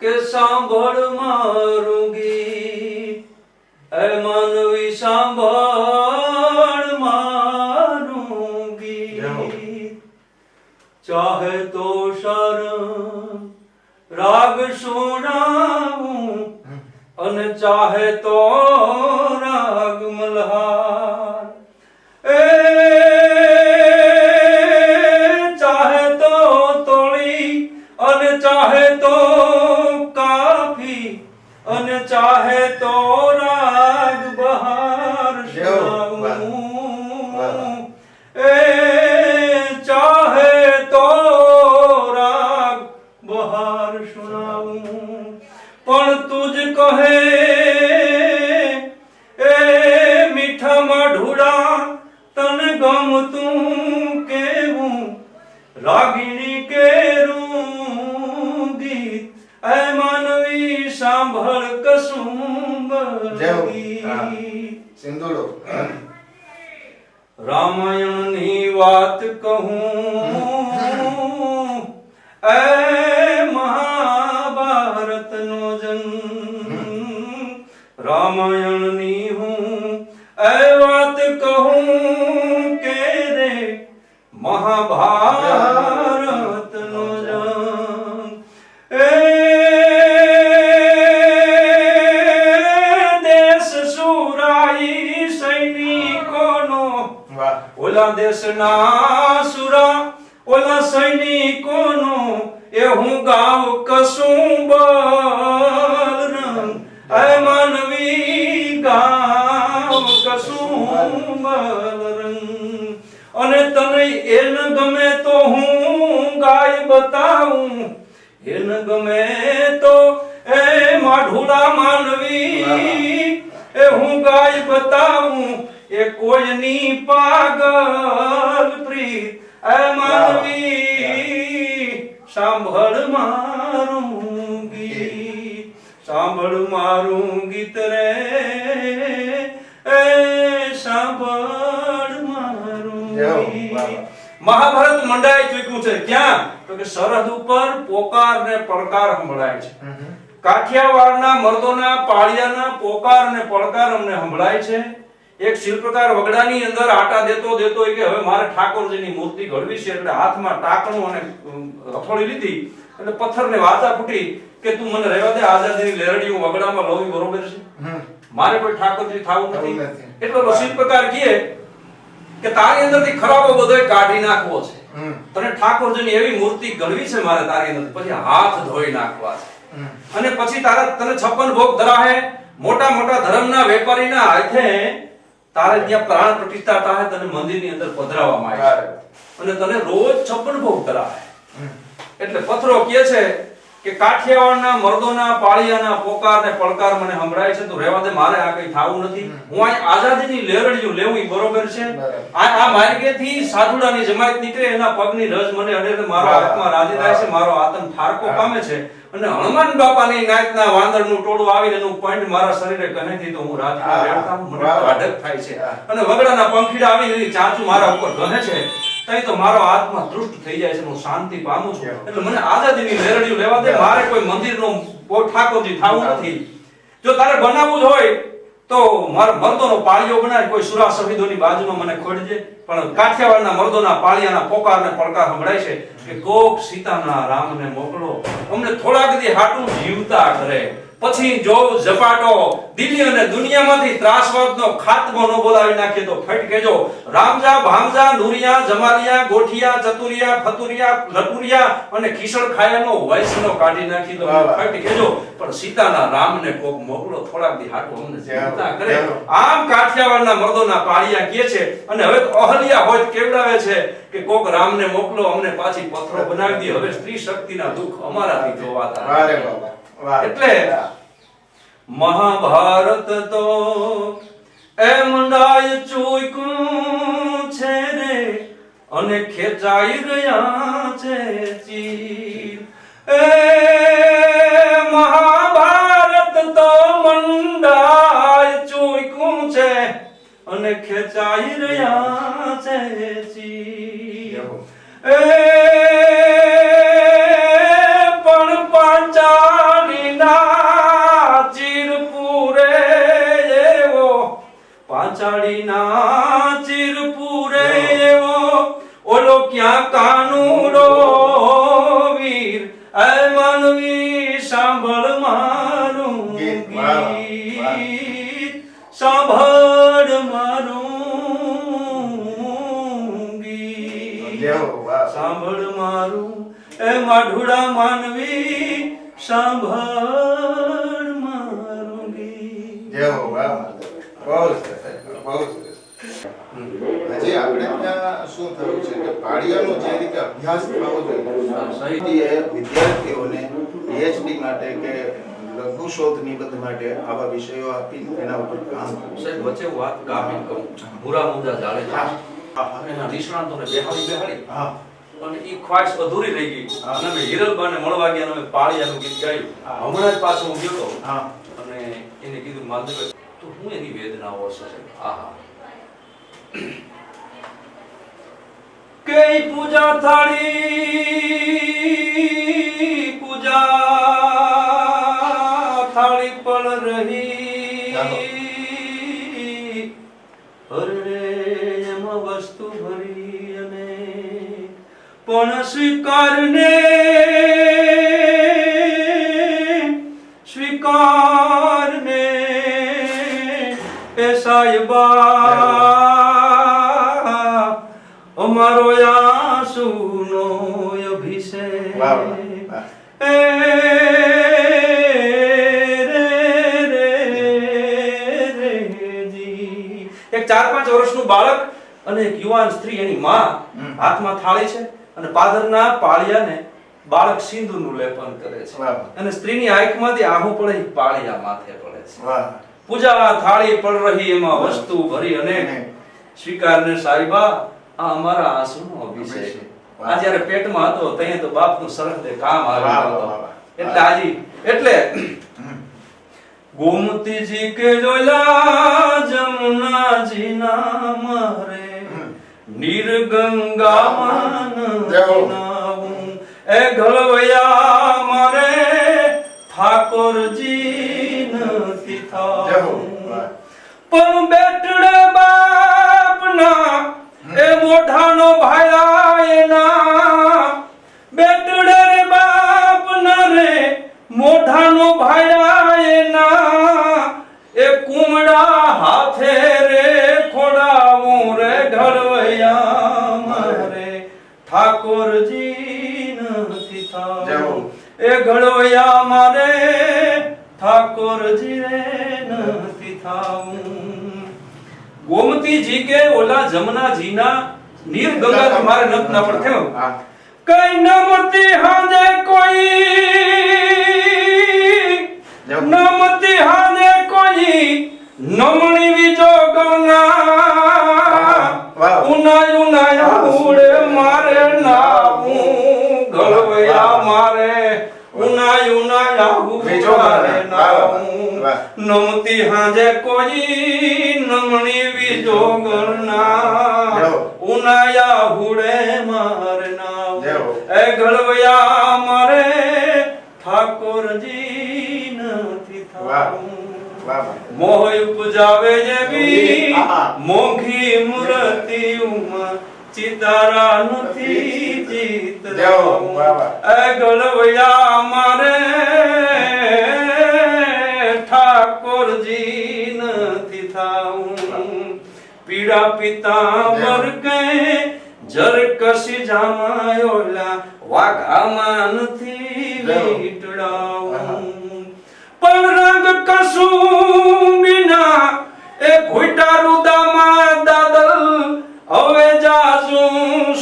કે સાંભળ મારું ગીત, એ માનવી સાંભળ મારું ગીત. ચાહે તો શરમ રાગ સુનાવું અને ચાહે તો રાગ મલ્હાર, એ ચાહે તો તોળી અને ચાહે તો કાફી અને ચાહે તો રાગ બહાર સુનાવું, એ ચાહે તો રાગ બહાર સુનાવું. પણ તુજ કહે એ મીઠા માઢુડા તને ગમતું કેવું, રાગીણી કેરું ગીત, એ માનવી સાંભળ કસુંબી. રામાયણની વાત કહું, એ મહાભારતનો જન્મ. રામાયણની હું એ વાત કહું કે રે મહાભારતનો જન્મ. એ દેશ સુરાઈ સૈનિકોનો, ઓલા દેશના સુરા ઓલા સૈનિકોનો, એ હું ગાવ કસુંબલ રંગ, એ માનવી ગાવ કસુંબલ રંગ. અને તને એ ન ગમે તો હું ગાય બતાવું, એ ન ગમે તો એ માઢુડા માનવી એ હું ગાય બતાવું, એ કોઈની પાગલ પ્રીત, એ માનવી સાંભળ મારું ગીત, સાંભળ મારું ગીત રે, એ સાંભળ મારું ગીત. મહાભારત મંડાઈ ચૂક્યું છે ક્યાં? તો કે સરહદ ઉપર પોકાર ને પડકાર સંભળાય છે. કાઠિયાવાડના મર્દોના પાળિયાના પોકાર અને પડકાર અમને સંભળાય છે. એક શિલ્પકાર વગડાની અંદર આટા દેતો દેતો કે હવે મારે ઠાકોરજીની મૂર્તિ ઘડવી છે, એટલે હાથમાં ટાંકણું અને હથોડી લીધી એટલે પથ્થરને વાચા ફૂટી કે તું મને રહેવા દે, આઝાદીની લેરડી હું વગડામાં લઉં બરોબર છે, મારે કોઈ ઠાકોરજી થાવું નથી. એટલે શિલ્પકાર કહે કે તારી અંદરથી ખરાબો બધો કાઢી નાખવો છે, તને ઠાકોરજીની એવી મૂર્તિ ઘડવી છે મારે તારી અંદર, પછી હાથ ધોઈ નાખવા છે, અને પછી તારા તને 56 ભોગ ધરાહે, મોટા મોટા ધર્મના વેપારીના હાથે તારે ત્યાં પ્રાણ પ્રતિષ્ઠા થાય, તને મંદિરની અંદર પધરાવવામાં આવે અને તને રોજ 56 ભોગ ધરાવે. એટલે પથરો કહે છે કે કાઠિયાવાડના મર્દોના પાળિયાના પોકાર ને પડકાર મને સંભળાય છે, તું રહેવા દે, મારે આ કઈ થાવું નથી, હું આ આઝાદીની લેરડીઓ લેવું બરોબર છે. આ માર્ગેથી સાધુડાની જમાત નીકળે, એના પગની રજ મને અડે એટલે મારો આત્મા રાજી થાય છે, મારો આત્મ ઠારકો પામે છે, અને હનુમાન બાપાની નાતના વાંદરનું ટોળું આવીને એનું પોઈન્ટ મારા શરીરે કનેથી તો હું રાતના રેડતા મને અડક થાય છે, અને વગડાના પંખીડા આવીને એની ચાંચુ મારા ઉપર ગને છે, તઈ તો મારો આત્મા તૃષ્ટ થઈ જાય છે, હું શાંતિ પામું છું. એટલે મને આઝાદીની લેરડીઓ લેવા દે, મારે કોઈ મંદિરનો ઠાકોરજી થાવું નથી. જો તારે બનાવવું જ હોય તો મારા મર્દોનો પાળિયો બનાય, કોઈ સુરા શહીદોની બાજુમાં મને ખોડજે. પણ કાઠિયાવાડના મર્દોના પાળિયાના પોકાર ને પડકાર સંભળાય છે કે કોક સીતાના રામને મોકલો, અમને થોડાક દી હાટું જીવતા કરે, પછી જો ઝપાટો દિલ્હી અને દુનિયામાંથી ત્રાસવાદનો ખાત્મો ન બોલાવી નાખે તો ફટ કેજો, રામજા ભામજા નુરિયા જમાલિયા ગોઠિયા ચતુરિયા ફતુરિયા લટુરિયા અને ખીસણ ખાયાનો વૈષ્ણવ કાઢી નાખી તો ફટ કેજો, પણ સીતાના રામને કોક મોકલો, થોડાક દી હાટું અમને જીવતા કરે. આમ કાઠિયાવાડના મર્દોના પાળિયા કહે છે, અને હવે તો અહલ્યા હોય કેવડાવે છે કે કોક રામને મોકલો, અમને પાછી પથરો બનાવી દે, હવે સ્ત્રી શક્તિના દુઃખ અમારાથી જોવાતા. એટલે મહાભારત તો એ મંડાય ચૂક્યું છે રે, અને ખેંચાઈ ગયા છે ચીર. એ મહાભારત તો મંડાય ચૂક્યું છે, અને ખેંચાઈ રહ્યા છે ચીર. એ પણ પાંચાલી વાઢુડા માનવી સાંભળ મારું ગીત. જય હો. વાહ બહુ સરસ, બહુ સરસ. હજી આપણે ત્યાં શું થયું છે કે પાળિયાનો જે રીતે અભ્યાસ થવો જોઈએ, વિદ્યાર્થીઓને પીએચડી માટે કે લઘુ શોધ નિબંધ માટે આવા વિષયો આપી એના ઉપર કામ કરવું. સાહેબ વચ્ચે વાત કાપી કહું, ભૂરા મુદ્દા ચાલે છે. એના નિષ્ણાતોને બેહાડી હા અને ઈ ખ્વાહિશ અધૂરી રહી ગઈ અને અમે હિરલબાને મળવા ગયા અને અમે પાળિયાનું ગીત ગાયું. હમણાં જ પાછો હું ગયો તો અને એને કીધું માધવ તો હું એની વેદનાઓ હશે. આહા કઈ પૂજા થાળી પણ રહી અરે એમાં વસ્તુ ભરી અને પણ સ્વીકારને એ સાહેબા અમારો આંસુનો અભિષેક એ એક 4-5 વર્ષનું બાળક અને એક યુવાન સ્ત્રી એની માં હાથમાં થાળી છે અને પાદરના પાળિયાને બાળક સિંદૂરનું લેપન કરે છે અને સ્ત્રીની આંખમાંથી આહુ પડે પાળિયા માથે પડે છે. પૂજા થાળી પડ રહી એમાં વસ્તુ ભરી અને સ્વીકારને સાહેબા આ અમારા આંસુનો અભિષેક. આ જ્યારે પેટમાં હતો ત્યાં તો બાપનું સરહદે કામ આવ્યું હતો. એટલે આજી એટલે ગોમતીજી કે જોલા જમુનાજી ના મારે નીર ગંગામાં નાવું એ ઘડવૈયા મારે ઠાકોરજી નથી થાવું પણ બેટડે બાપના એ મોઢાનો ભાયા એના બેટડે રે બાપના રે મોઢાનો ભાયા એના એ કુમડા હાથે રે ખોડાવું રે ઘડવૈયા મારે ઠાકોરજી નથી થાવું એ ઘડવૈયા મારે ઠાકોરજી રે નથી થાવું. ગોમતીજી કે ઓલા જમનાજીના નીર ગંગા તમારે ન પણ થયો કઈ નમતી હાજે કોઈ નમતી હાજે કોઈ નમણી વિજો ગંગા ઉનાય ઉનાય ઉડે મારે નાવું ગળવયા મારે ઉનાય ઉનાય ઉડે નાવું નમતી હાજે કોઈ નમણી વિજો ગંગા ઉનાયા હુડે મારે નાવું એ ગળવયા મારે ઠાકોરજી નથી થાવું. મોહ ઉપજાવે જેવી મોઘી મૂર્તિઓમાં ચિતારા નથી જીત એ ગળવયા મારે ઠાકોરજી નથી થાવું. પીડા પિતાંબર કે જર કસી જામાયોલા વાઘામાં નથી વીટડાવું પણ રંગ કશું વિના એ ભૂટા રુદામાં દાદલ હવે જાજું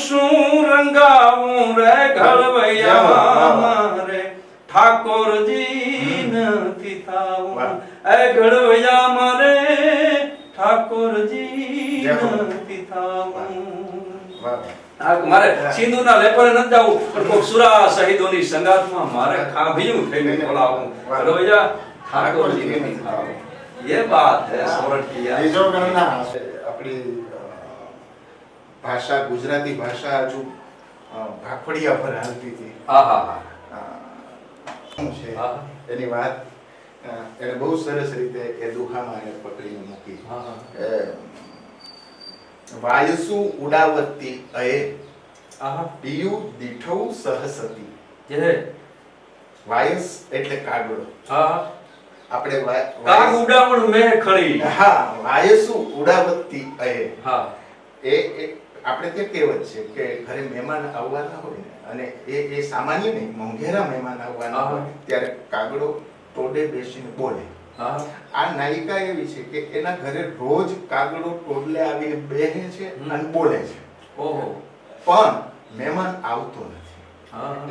શું રંગાવું રે ઘડવૈયા મારે ઠાકોરજી નથી થાવું એ ઘડવૈયા મારે ઠાકોરજી નથી થાવું. મારે સિંધુના લેપરે ન જાવું પણ કોક સુરા શહીદોની સંગાતમાં મારે ખાભીયું થઈને બોલાવું ઘડવૈયા ઠાકોરજી નથી થાવું. ये बात है સોરઠિયા. બીજો ગણના આપણી ભાષા ગુજરાતી ભાષા હજુ ભાખોડિયા પર હાલતી હતી. શું છે એની વાત એને બહુ સરસ રીતે એ દુહામાં એને પકડીને મૂકી. વાયસુ ઉડાવતી અયે પિયુ દીઠૌ સહસતી. વાયસ એટલે કાગડો. આપણે કાગ ઉડાવણ મે ખળી. હા વાયસુ ઉડાવતી અયે. એ આપણે તે કહેવત છે કે ઘરે મહેમાન આવવાના હોય ને અને એ સામાન્ય નહીં, મોંઘેરા મહેમાન આવવાના હોય ત્યારે કાગડો ટોડે બેસીને બોલે. આ નાયિકા એવી છે કે એના ઘરે રોજ કાગડો ટોડલે આવીને બેસે છે અને બોલે છે. પણ મહેમાન આવતો નથી.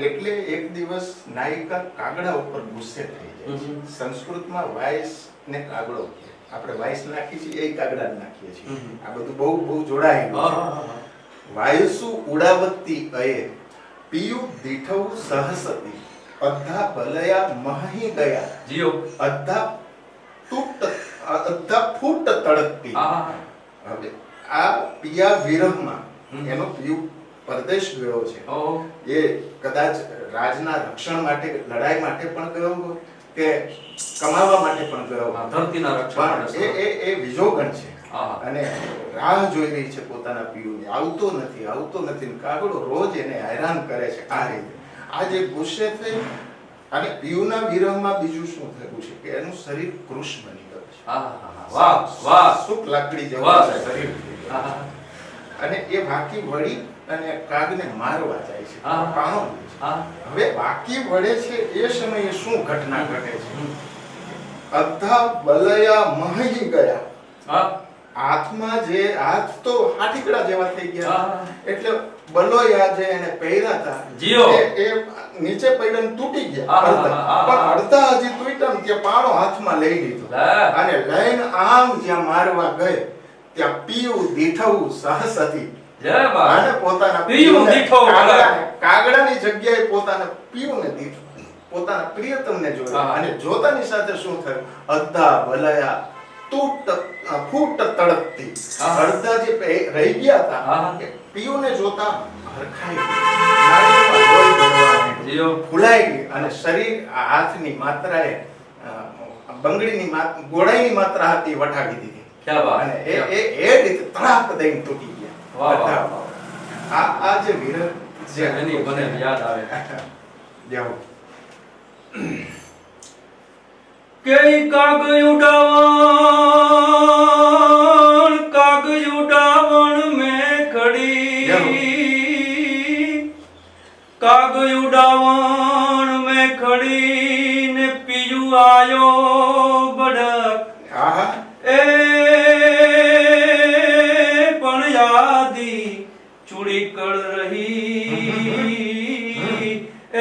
એટલે એક દિવસ નાયિકા કાગડા ઉપર ગુસ્સે થઈ જાય છે. સંસ્કૃતમાં વાઇસ ને કાગડો, આપણે વાઇસ નાખી છીએ એ કાગડા નાખીએ છીએ. આ બધું બહુ બહુ જોડાયેલું છે. વાયસુ ઉડાવતી અયે પિયુ દીઠવ સહસતી અદ્ધા બલયા મહી ગયા જીઓ અદ્ધા ફૂટ તડકતી. હવે આ પિયા વિરહમાં એનો પિયુ પરદેશ ગયો છે. એ કદાચ રાજના રક્ષણ માટે, લડાઈ માટે પણ ગયો હોય કે કમાવા માટે પણ ગયો, ધરતીના રક્ષણ એ વિજોગણ છે અને રાહ જોઈ રહી છે પોતાના પિયુની. આવતો નથી, આવતો નથી. કાગડો રોજ એને હેરાન કરે છે. આ રીતે આ જે ગુસ્સે થઈ અને પિયુના વિરહમાં બીજું શું થયું છે કે એનું શરીર કૃશ બની ગયું છે. વાહ વાહ, સુખ લાકડી જેવું શરીર અને એ વાકી વળી અને કાગને મારવા જાય છે, પાણો લે છે. હવે વાકી વળે છે એ સમયે શું ઘટના ઘટે છે? અદ્ધા બલયા મહી ગયા. હાથમાં જે હાથ તો હાથીકડા જેવા થઈ ગયા. એટલે બલોયા જે એને પહેર્યા હતા એ નીચે પડ્યા તૂટી ગયા. પણ અડધા હજી તૂટ્યા ને ત્યાં પાણો હાથમાં લઈ લીધો અને લઈને આમ જ્યાં મારવા ગયે ત્યાં પિયુ દીઠવું સહસતી અને પોતાના કાગડાની જગ્યાએ પોતાના પિયુને દીઠું, પોતાના પ્રિયતમને જોયા અને જોતાની સાથે શું થયું? અદ્ધા બલયા ફૂટ તડકતી. અડધા જે રહી ગયા હતા પિયુને જોતા હરખાઈ ગઈ, ફૂલાઈ ગઈ અને શરીર હાથની માત્રાએ બંગડીની ગોળાઈની માત્રા હતી વટાવી દીધી અને એ રીતે તડાક દઈને તૂટી ગયા. આ જે વિરહ છે એની મને યાદ આવે જાઓ કઈ કાગ ઉડાવણ મેં ખડી ને પિયુ આયો બડક એ પણ યાદી ચૂડી કળ રહી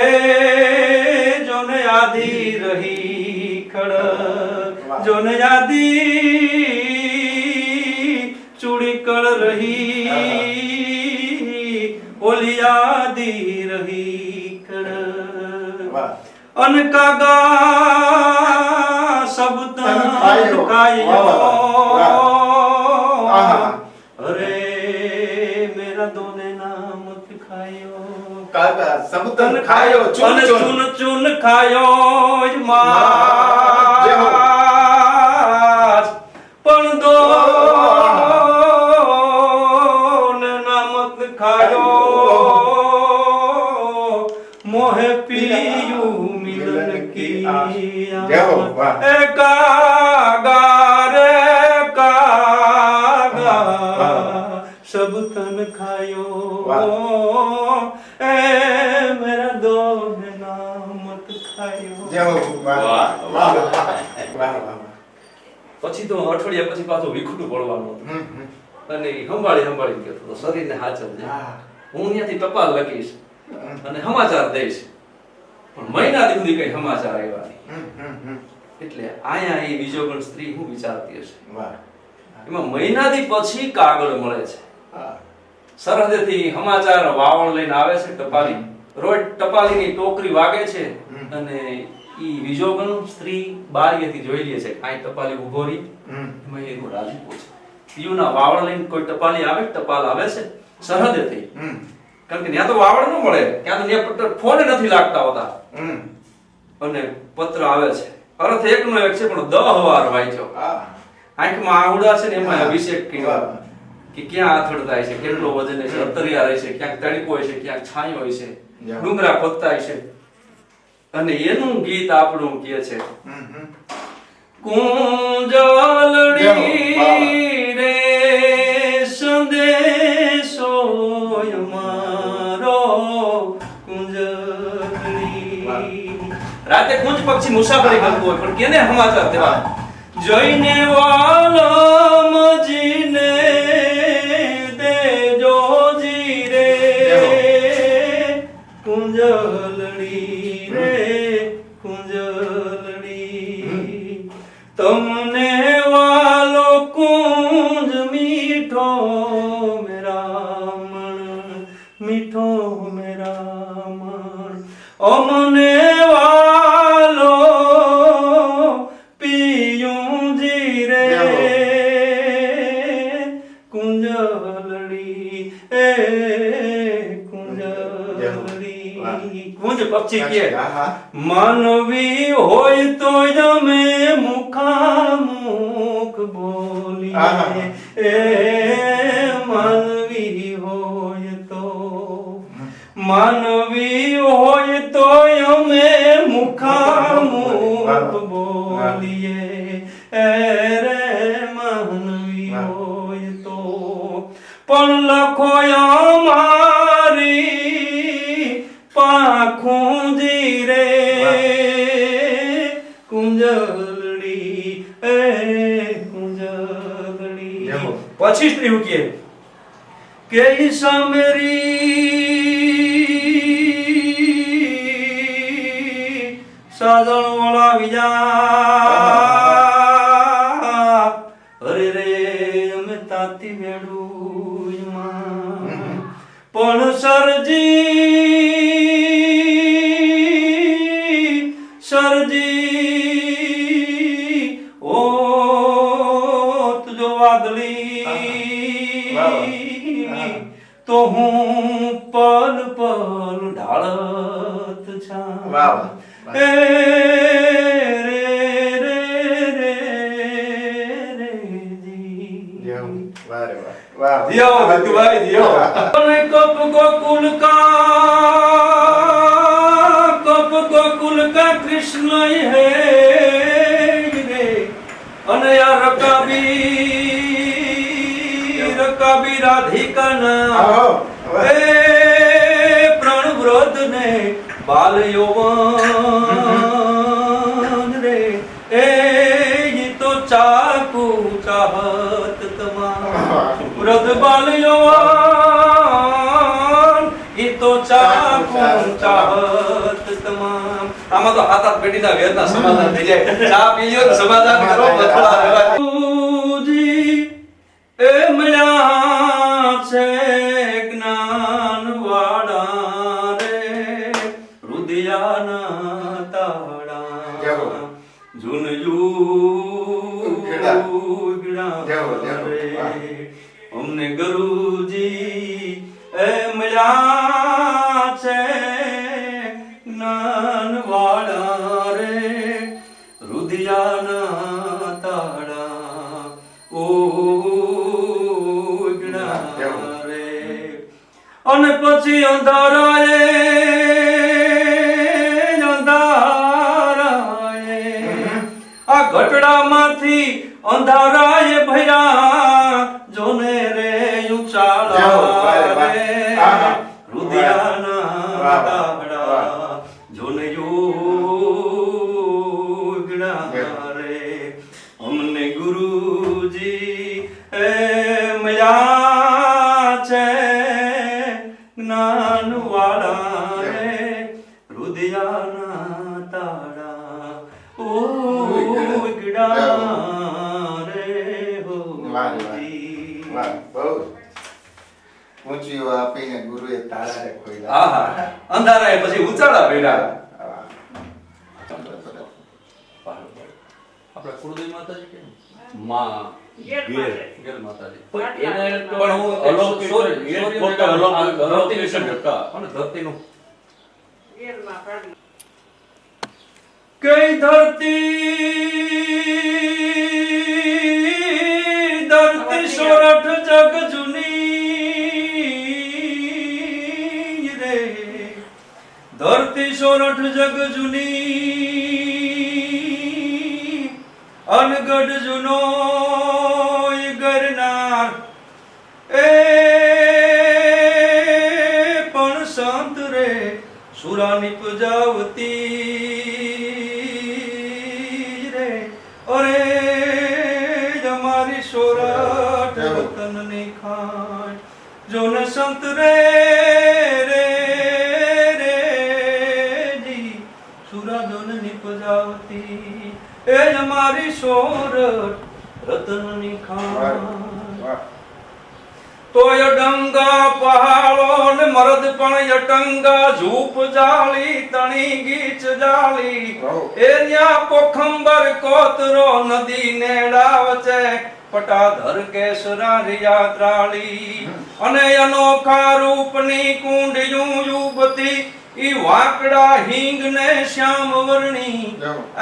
એ જોને યાદી રહી જોને યાદી ચૂડી કળ રહી ઓલી યાદી રહી કળ અન કાગા સબ તન ખાયો અરે મેરા દોને નામ ખાયો કાગા સબ તન ખાયો ચૂન ચૂન ખાયો માસ પણ દો ને નમક ખાયો મોહે પીયુ મિલન કી એ કાગા રે કાગા સબ તન ખાયો એ મેરા દો ને નામત ખાયો. પછી તો અઠવાડિયા પછી પાછું વિખુટું પડવાનું હતું અને સંભાળી ગયો તો શરીરને હાચવજે, હું ત્યાંથી ટપાલ લખીશ અને સમાચાર દઈશ પણ મહિના સુધી કઈ સમાચાર આવ્યા નહીં. એટલે આયા એ વિજોગણ સ્ત્રી હું વિચારતી હશે એમાં મહિનાથી પછી કાગળ મળે છે. સરહદેથી સમાચાર વાવણ લઈને આવે છે ટપાલી. રોજ ટપાલીની ટોકરી વાગે છે અને ઈ વિજોગણ સ્ત્રી બારીએથી જોઈ લે છે કાઈ ટપાલી ઉભો રહી એમાં એનું રાજીપો છે. પીયુના વાવણ લઈને કોઈ ટપાલી આવે, ટપાલ આવે છે સરહદેથી, કારણ કે ત્યાં તો વાવણ ન મળે, ત્યાં તો ત્યાં ફોન નથી લાગતા હોતા અને પત્ર આવે છે. અર્થ એકનો એક છે પણ 10 વાર વાંચ્યો. આંખમાં આહુડા છે ને એમાં અભિષેક કર્યો કે ક્યાં આથડતા છે, કેટલો વજન છે, અતરિયા રહે છે, ક્યાંક તડકો હોય છે, ક્યાંક છાંયો હોય છે, ડુંગરા ખોદતા છે. અને એનું ગીત આપણું કહે છે કુંજલડી રે સંદેશો રાતે કુંજ પક્ષી મુસાફરી કરતું હોય પણ કેને સમાચાર દેવા જઈને વાલમજીને દેજો જીરે કુંજલડી રે કુંજલડી તમને વાલો કુંજ મીઠો મેરા મન મીઠો મેરા મન અમને વાલો પિયું જીરે કુંજલડી એ કુંજલડી કુંજ પક્ષી કે માનવી હોય તો જમે મુખામુખ બોલીએ એ માનવી હોય તો અમે મુખામુખ બોલીએ એ રે માનવી હોય તો પણ લખો અમારી પાંખું જીરે કુંજલડી એ કુંજલડી પછી સ્ત્રી કે ઈશા મેરી સાજણ વાળા વિજા અરે રે અમે તાતી વેડું પણ સરજી ઓ તુજો વાદળી તો હું પલ પલ ઢાળત છા એ રે રે રે રે જી વાહ વાહ દિયો ભગવાઈ દિયો અને કપ ગોકુલ કા કૃષ્ણ હે રે અને યા રકાબી રાધિકા ના એ પ્રાણ વ્રત ને બાલ યૌવન રે એ તો ચાકુ ચાહત તમામ વ્રત બાલ યૌવન એ તો ચાકુ ચાહત તમામ આમાં તો હાથ પેટીના વેરના સમાધાન થઈ જાય ચા પી લ્યો તો સમાધાન કરો બથડા રહેવા એ મળ્યા છે જ્ઞાન વાળા રે રુદિયાના તાળા જુન અમને ગુરુજી એ મળ્યા છે જ્ઞાન વાળા રે રુદિયાના તાળા ઓ અને પછી અંધારાએ આ ઘટડામાંથી અંધારાએ ભર્યા જોને રે ઉચાળા રે રુદિયાના તાળા જોને યોગડા રે અમને ગુરુજી એ મળ્યા છે જ્ઞાન વાળા રે રુદિયાના તાળા ઉગડા રે હો બહુ ઊંચી આપીને ગુરુએ તાળા રે ખોઈલા આહા અંધારાએ પછી ઉચાળા ભર્યા આપણા કુળદેવી માતાજી કે માં ગેર માતાજી એને તો પણ હું અલૌકિક સોરી એ પોતે અલૌકિક હતા અને ધરતીનું ગેરમાં કાઢી કઈ ધરતી સોરઠ જગ જુની રે ધરતી સોરઠ જગ જુની અનગઢ જુનો ગરનાર એ પણ સંત રે સુરાની પૂજાવતી રે અરે અમારી સોરઠ વતનની ખાટ જોન સંત રે રે રે જી સુરાજોન નિપજાવતી એ અમારી સોરઠ રતનની ખાટ તોય ડંગા પહાડો ને મરદ પણ યટંગા ઝૂપ જાળી તણી ગીચ જાળી એ ન્યા પોખંબર કોતરો નદી નેડા વચ્ચે પટાધર કેસરા યાત્રાળી અને અનોખા રૂપની કુંડિયું યુવતી ઈ વાકડા હિંગ ને શ્યામ વર્ણી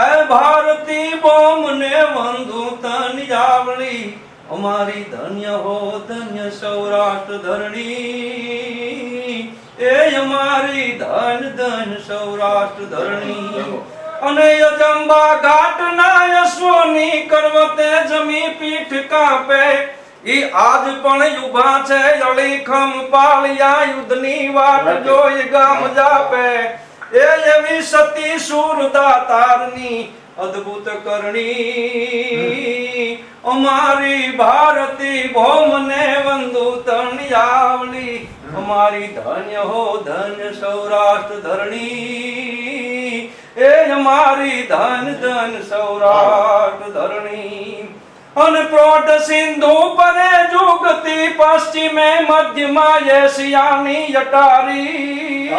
એ ભારતી બોમ ને વંદુ તન જાવળી અમારી ધન્ય હો ધન્ય સૌરાષ્ટ્ર ધરણી એ અમારી ધન ધન સૌરાષ્ટ્ર ધરણી અને યજંબા ઘાટના યશોની કરવતે જમી પીઠ કાપે ઈ આજ પણ યુભા છે અલીખમ પાળિયા યુદ્ધની વાટ જોઈ ગામ જાપે એ એવી સતી સુરતા તારની અદ્ભુત કરણી અમારી ભારતી ભૌમને વંદુ તણિયાવલી અમારી ધન્ય હો ધન્ય સૌરાષ્ટ્ર ધરણી એ અમારી ધન ધન સૌરાષ્ટ્ર ધરણી અને પ્રોઢ સિંધુ પરે જુગતી પશ્ચિમે મધ્યમાં એશિયાની યટારી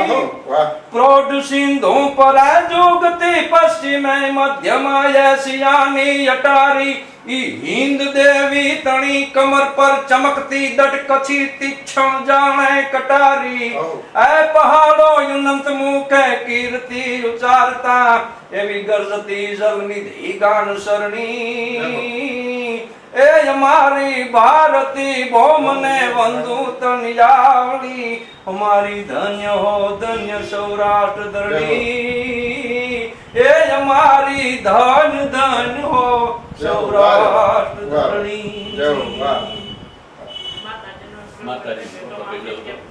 પ્રોઢ સિંધુ પરે જુગતી પશ્ચિમે મધ્યમાં એશિયાની યટારી ઈ હિન્દ દેવી તણી કમર પર ચમકતી દટકછી તીક્ષણ જાણે કટારી એ પહાડો યુનંત મુખે કીર્તિ ઉચારતા એવી ગરજતી જલનિધિ ગાન સરણી એ અમારી ભારતી ભૌમને વંદુ તણિયાવળી અમારી ધન્ય હો ધન્ય સૌરાષ્ટ્ર ધરણી એ અમારી ધન ધન હો સૌરાષ્ટ્ર ધરણી માતાજીને